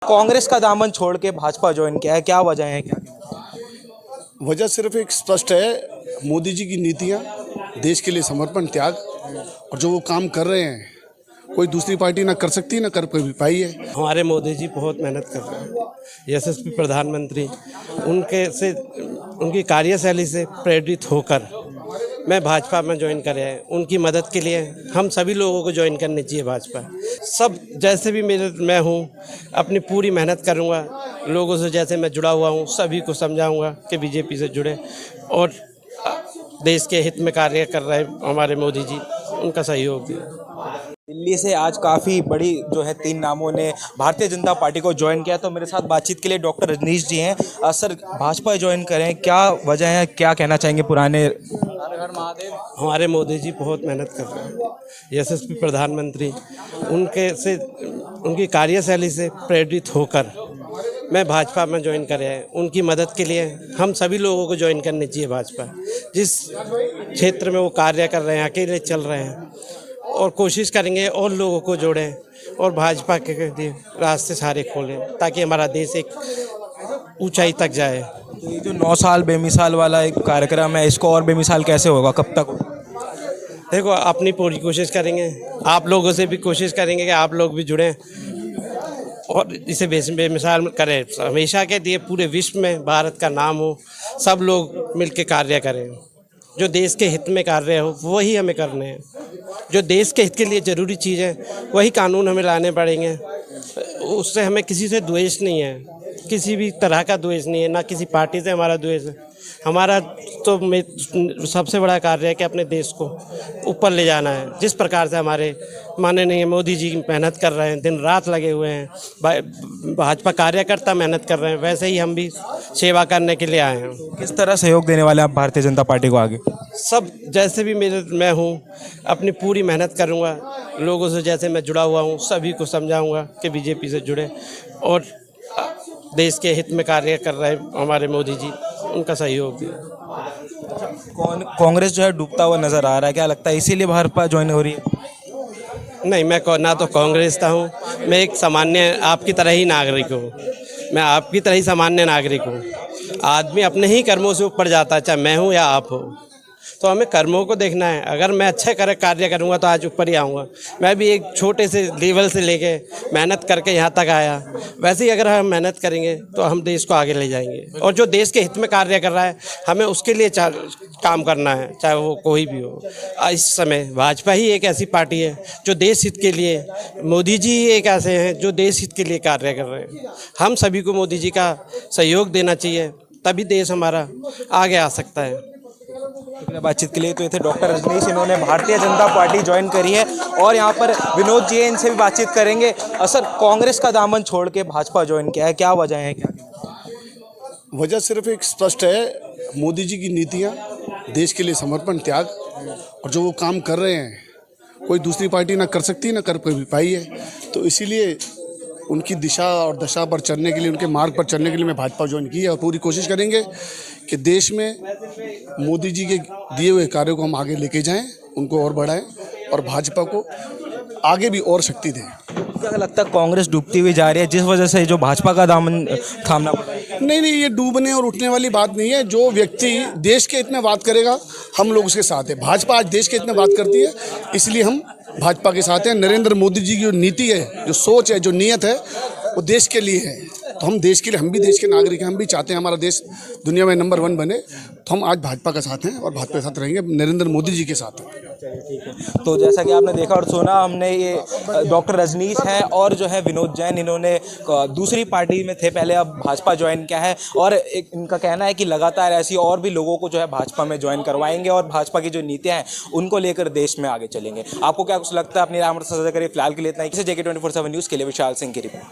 कांग्रेस का दामन छोड़ के भाजपा ज्वाइन किया है, क्या वजह है? क्या वजह सिर्फ एक स्पष्ट है, मोदी जी की नीतियाँ, देश के लिए समर्पण, त्याग और जो वो काम कर रहे हैं कोई दूसरी पार्टी ना कर सकती ना कर पाई है। हमारे मोदी जी बहुत मेहनत कर रहे हैं। यशस्वी प्रधानमंत्री उनकी कार्यशैली से प्रेरित होकर मैं भाजपा में ज्वाइन करे हैं। उनकी मदद के लिए हम सभी लोगों को ज्वाइन करनी चाहिए भाजपा। सब जैसे भी मैं हूँ अपनी पूरी मेहनत करूँगा। लोगों से जैसे मैं जुड़ा हुआ हूँ सभी को समझाऊँगा कि बीजेपी से जुड़े और देश के हित में कार्य कर रहे हैं हमारे मोदी जी, उनका सहयोग दें। दिल्ली से आज काफ़ी बड़ी जो है 3 नामों ने भारतीय जनता पार्टी को ज्वाइन किया, तो मेरे साथ बातचीत के लिए डॉक्टर रजनीश जी हैं। सर, भाजपा ज्वाइन करें, क्या वजह है, क्या कहना चाहेंगे? पुराने हमारे मोदी जी बहुत मेहनत कर रहे हैं। यशस्वी प्रधानमंत्री उनकी कार्यशैली से प्रेरित होकर मैं भाजपा में ज्वाइन करे हैं। उनकी मदद के लिए हम सभी लोगों को ज्वाइन करनी चाहिए भाजपा। जिस क्षेत्र में वो कार्य कर रहे हैं, अकेले चल रहे हैं और कोशिश करेंगे और लोगों को जोड़ें और भाजपा के लिए रास्ते सारे खोलें ताकि हमारा देश एक ऊंचाई तक जाए। तो ये जो 9 साल बेमिसाल वाला एक कार्यक्रम है, इसको और बेमिसाल कैसे होगा, कब तक होगा? देखो, अपनी पूरी कोशिश करेंगे, आप लोगों से भी कोशिश करेंगे कि आप लोग भी जुड़ें और इसे बेमिसाल करें। हमेशा के लिए पूरे विश्व में भारत का नाम हो, सब लोग मिलकर कार्य करें। जो देश के हित में कार्य हो वही हमें करने हैं। जो देश के हित के लिए ज़रूरी चीज़ है वही कानून हमें लाने पड़ेंगे। उससे हमें किसी से द्वेष नहीं है, किसी भी तरह का द्वेष नहीं है, ना किसी पार्टी से हमारा द्वेष है। हमारा तो सबसे बड़ा कार्य है कि अपने देश को ऊपर ले जाना है। जिस प्रकार से हमारे माननीय मोदी जी मेहनत कर रहे हैं, दिन रात लगे हुए हैं, भाजपा कार्यकर्ता मेहनत कर रहे हैं, वैसे ही हम भी सेवा करने के लिए आए हैं। किस तरह सहयोग देने वाले आप भारतीय जनता पार्टी को आगे? सब जैसे भी मैं हूँ अपनी पूरी मेहनत करूँगा। लोगों से जैसे मैं जुड़ा हुआ हूँ सभी को समझाऊँगा कि बीजेपी से जुड़े और देश के हित में कार्य कर रहे हैं हमारे मोदी जी, उनका सहयोग दें। कांग्रेस जो है डूबता हुआ नजर आ रहा है, क्या लगता है इसीलिए भाजपा ज्वाइन हो रही है? नहीं, मैं ना तो कांग्रेस का हूँ, मैं एक सामान्य आपकी तरह ही नागरिक हूँ। मैं आपकी तरह ही सामान्य नागरिक हूँ। आदमी अपने ही कर्मों से ऊपर जाता है, चाहे मैं हूँ या आप हो। तो हमें कर्मों को देखना है। अगर मैं अच्छे कार्य करूँगा तो आज ऊपर ही आऊँगा। मैं भी एक छोटे से लेवल से लेके मेहनत करके यहाँ तक आया। वैसे ही अगर हम मेहनत करेंगे तो हम देश को आगे ले जाएंगे और जो देश के हित में कार्य कर रहा है हमें उसके लिए काम करना है, चाहे वो कोई भी हो। इस समय भाजपा ही एक ऐसी पार्टी है जो देश हित के लिए, मोदी जी ही एक ऐसे हैं जो देश हित के लिए कार्य कर रहे हैं। हम सभी को मोदी जी का सहयोग देना चाहिए, तभी देश हमारा आगे आ सकता है। बातचीत के लिए तो ये थे डॉक्टर रजनीश, इन्होंने भारतीय जनता पार्टी ज्वाइन करी है और यहाँ पर विनोद जी हैं, इनसे भी बातचीत करेंगे। सर, कांग्रेस का दामन छोड़ के भाजपा ज्वाइन किया है, क्या वजह है? क्या वजह सिर्फ एक स्पष्ट है, मोदी जी की नीतियाँ, देश के लिए समर्पण, त्याग और जो वो काम कर रहे हैं कोई दूसरी पार्टी ना कर सकती ना कर पाई है। तो इसीलिए उनकी दिशा और दशा पर चलने के लिए, उनके मार्ग पर चलने के लिए मैं भाजपा ज्वाइन की है और पूरी कोशिश करेंगे कि देश में मोदी जी के दिए हुए कार्यों को हम आगे लेके जाएं, उनको और बढ़ाएं और भाजपा को आगे भी और शक्ति दें। क्या लगता है कांग्रेस डूबती हुई जा रही है जिस वजह से जो भाजपा का दामन थामना पड़ा? नहीं, ये डूबने और उठने वाली बात नहीं है। जो व्यक्ति देश के हित में बात करेगा हम लोग उसके साथ हैं। भाजपा आज देश के हित में बात करती है, इसलिए हम भाजपा के साथ हैं। नरेंद्र मोदी जी की जो नीति है, जो सोच है, जो नीयत है, वो देश के लिए है। तो हम देश के लिए, हम भी देश के नागरिक हैं, हम भी चाहते हैं हमारा देश दुनिया में नंबर 1 बने। तो हम आज भाजपा के साथ हैं और भाजपा के साथ रहेंगे, नरेंद्र मोदी जी के साथ हैं। ठीक है, तो जैसा कि आपने देखा और सुना, हमने ये डॉक्टर रजनीश हैं और जो है विनोद जैन, इन्होंने दूसरी पार्टी में थे पहले, अब भाजपा ज्वाइन किया है और इनका कहना है कि लगातार ऐसी और भी लोगों को जो है भाजपा में ज्वाइन करवाएंगे और भाजपा की जो नीतियाँ हैं उनको लेकर देश में आगे चलेंगे। आपको क्या कुछ लगता है? अपनी राय साझा करिए। फिलहाल के लिए इतना ही। JK 24/7 न्यूज़ के लिए विशाल सिंह की रिपोर्ट।